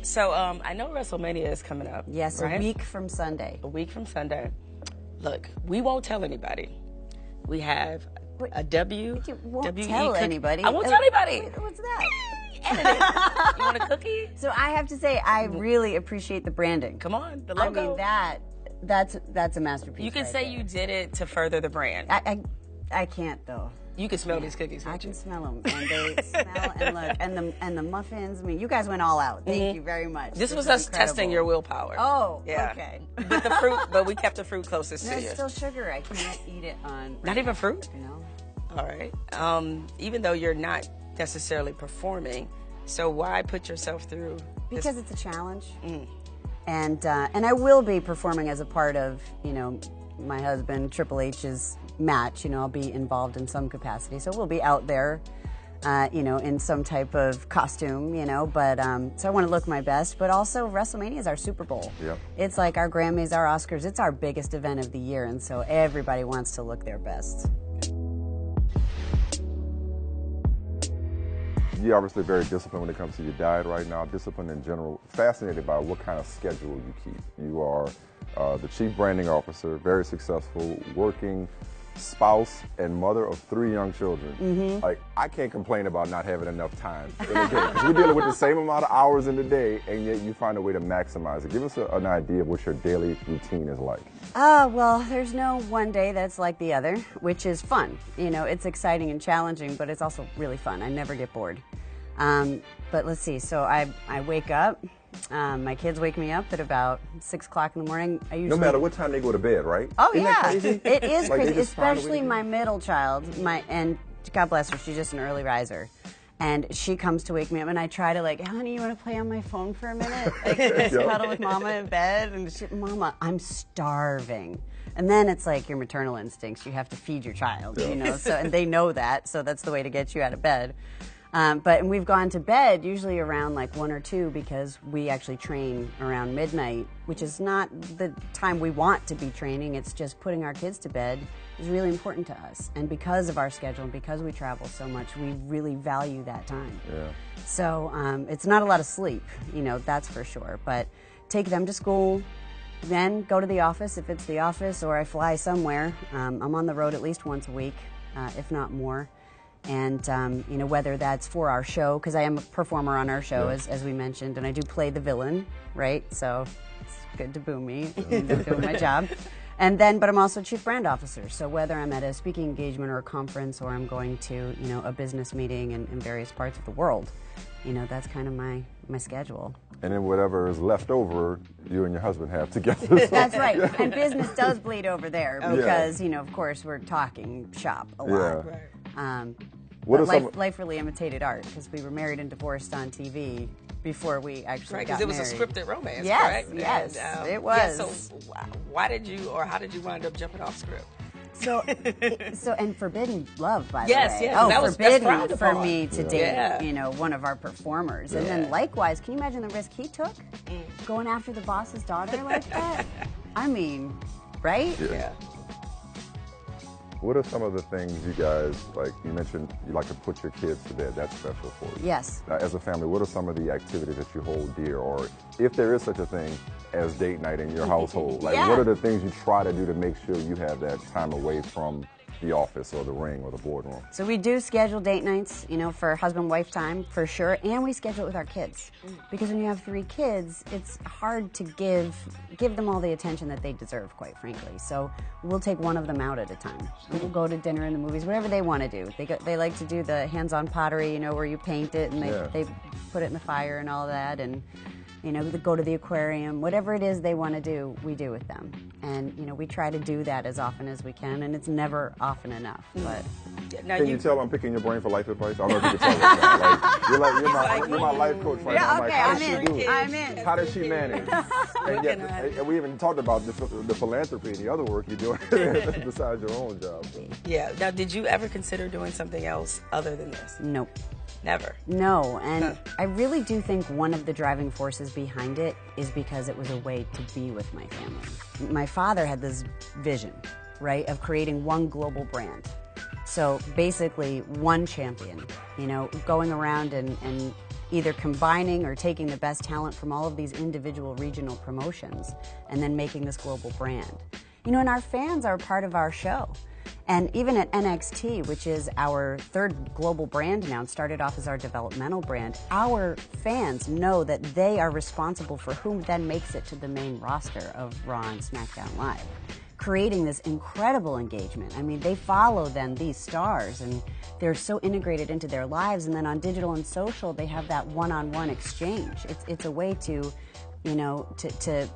So I know WrestleMania is coming up. Yes, right? a week from Sunday. A week from Sunday. Look, we won't tell anybody. We have a W. You won't WE tell cookie. anybody. I won't tell anybody. What's that? Edit it. You want a cookie? So I have to say, I really appreciate the branding. Come on, the I logo. mean, that's a masterpiece. You can right say there. you did it to further the brand. I can't though. You can smell these cookies. I Can't can you? smell them, and they smell and look, and the muffins. I mean, you guys went all out. Thank you very much. This was is us incredible. testing your willpower. Oh, yeah. okay. With the fruit, but we kept the fruit closest No, to it's you. still sugar. I can't eat it on. Not even fruit? No. All right. Even though you're not necessarily performing, so why put yourself through this? Because it's a challenge, and I will be performing as a part of my husband Triple H's match. I'll be involved in some capacity, so we'll be out there, in some type of costume, But so I want to look my best, but also WrestleMania is our Super Bowl. Yep. It's like our Grammys, our Oscars. It's our biggest event of the year, and so everybody wants to look their best. You're obviously very disciplined when it comes to your diet right now, disciplined in general. Fascinated by what kind of schedule you keep. You are the chief branding officer, very successful, working spouse and mother of 3 young children. Like, I can't complain about not having enough time in a day. 'Cause we're dealing with the same amount of hours in the day, and yet you find a way to maximize it. Give us an idea of what your daily routine is like. Well, there's no one day that's like the other, which is fun. It's exciting and challenging, but it's also really fun. I never get bored. But let's see. So I wake up. My kids wake me up at about 6 o'clock in the morning. I usually, No matter what time they go to bed, right? Oh, Isn't yeah. that crazy? It is Like, they crazy, just find a way to especially do my it. middle child. And God bless her, she's just an early riser. And she comes to wake me up, and I try to honey, you want to play on my phone for a minute? Just cuddle with Mama in bed, and Mama, I'm starving. And then it's like your maternal instincts. You have to feed your child, So, and they know that, so that's the way to get you out of bed. And we've gone to bed usually around 1 or 2 because we actually train around midnight, which is not the time we want to be training. It's just putting our kids to bed is really important to us. And because of our schedule and because we travel so much, we really value that time. Yeah. So it's not a lot of sleep, that's for sure. But take them to school, then go to the office if it's the office, or I fly somewhere. I'm on the road at least once a week, if not more. And, whether that's for our show, because I am a performer on our show, as we mentioned, and I do play the villain, right? So it's good to boo me. I'm doing my job. But I'm also chief brand officer. So whether I'm at a speaking engagement or a conference, or I'm going to, a business meeting in various parts of the world, that's kind of my schedule. And then whatever is left over, you and your husband have together. So. That's right. And business does bleed over there because, of course, we're talking shop a lot. Yeah. But life really imitated art because we were married and divorced on TV before we actually got married. Because it was a scripted romance, yes, correct? Yes, and, it was. Yeah, so why did you, or how did you wind up jumping off script? So and forbidden love, by the yes, way. Yes, oh, that's forbidden for upon. me to date, one of our performers. And then likewise, can you imagine the risk he took? Going after the boss's daughter like that? I mean, right? Yeah. What are some of the things you guys, like you mentioned, you like to put your kids to bed? That's special for you. Yes. As a family, what are some of the activities that you hold dear, or if there is such a thing as date night in your household? Like, what are the things you try to do to make sure you have that time away from the office or the ring or the boardroom? So we do schedule date nights, for husband-wife time, for sure, and we schedule it with our kids. Because when you have 3 kids, it's hard to give them all the attention that they deserve, quite frankly. So we'll take one of them out at a time. We'll go to dinner and the movies, whatever they want to do. They like to do the hands-on pottery, where you paint it and they put it in the fire and all that, and go to the aquarium. Whatever it is they want to do, we do with them. And, we try to do that as often as we can, and it's never often enough. But can you tell I'm picking your brain for life advice? I don't know if you can tell that. You're my life coach right now. I'm in. How does she manage? And we haven't talked about the philanthropy and the other work you're doing besides your own job. Yeah. Now, did you ever consider doing something else other than this? Nope. Never. No, and I really do think one of the driving forces behind it is because it was a way to be with my family. My father had this vision, right, of creating one global brand. So basically one champion, going around and either combining or taking the best talent from all of these individual regional promotions and then making this global brand. You know, and our fans are part of our show. And even at NXT, which is our third global brand now, and started off as our developmental brand, our fans know that they are responsible for who then makes it to the main roster of Raw and SmackDown Live, creating this incredible engagement. I mean, they follow then these stars, and they're so integrated into their lives, and then on digital and social, they have that one-on-one exchange. It's a way to, you know, to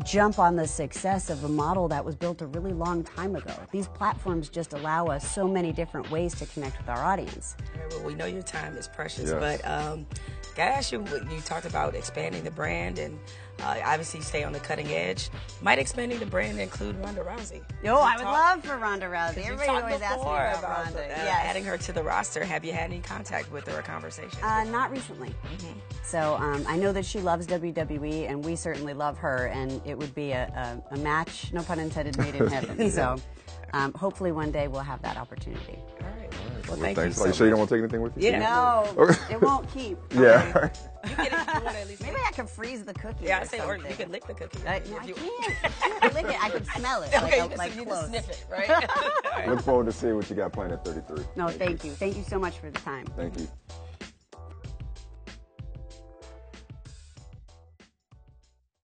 jump on the success of a model that was built a really long time ago. These platforms just allow us so many different ways to connect with our audience. Well, we know your time is precious, Yes. but gotta ask you, you talked about expanding the brand and obviously stay on the cutting edge. Might expanding the brand include Ronda Rousey? Oh, I would love for Ronda Rousey. Everybody always asks me before about Ronda. Yes. adding her to the roster. Have you had any contact with her or conversations? Not recently. So I know that she loves WWE, and we certainly love her, and it would be a match, no pun intended, made in heaven. So hopefully one day we'll have that opportunity. All right. Well, Well, thank you thanks. so You sure you don't much. want to take anything with you? Yeah. No, it won't keep. Yeah. You get it if you want to at least. Maybe I can freeze the cookie. Yeah, I or say, or something. you can lick the cookie. No, I can't lick it. I can smell it. Okay, like you clothes. just sniff it, right? Look forward to seeing what you got planned at 33. No, thank you. Thank you so much for the time. Thank you.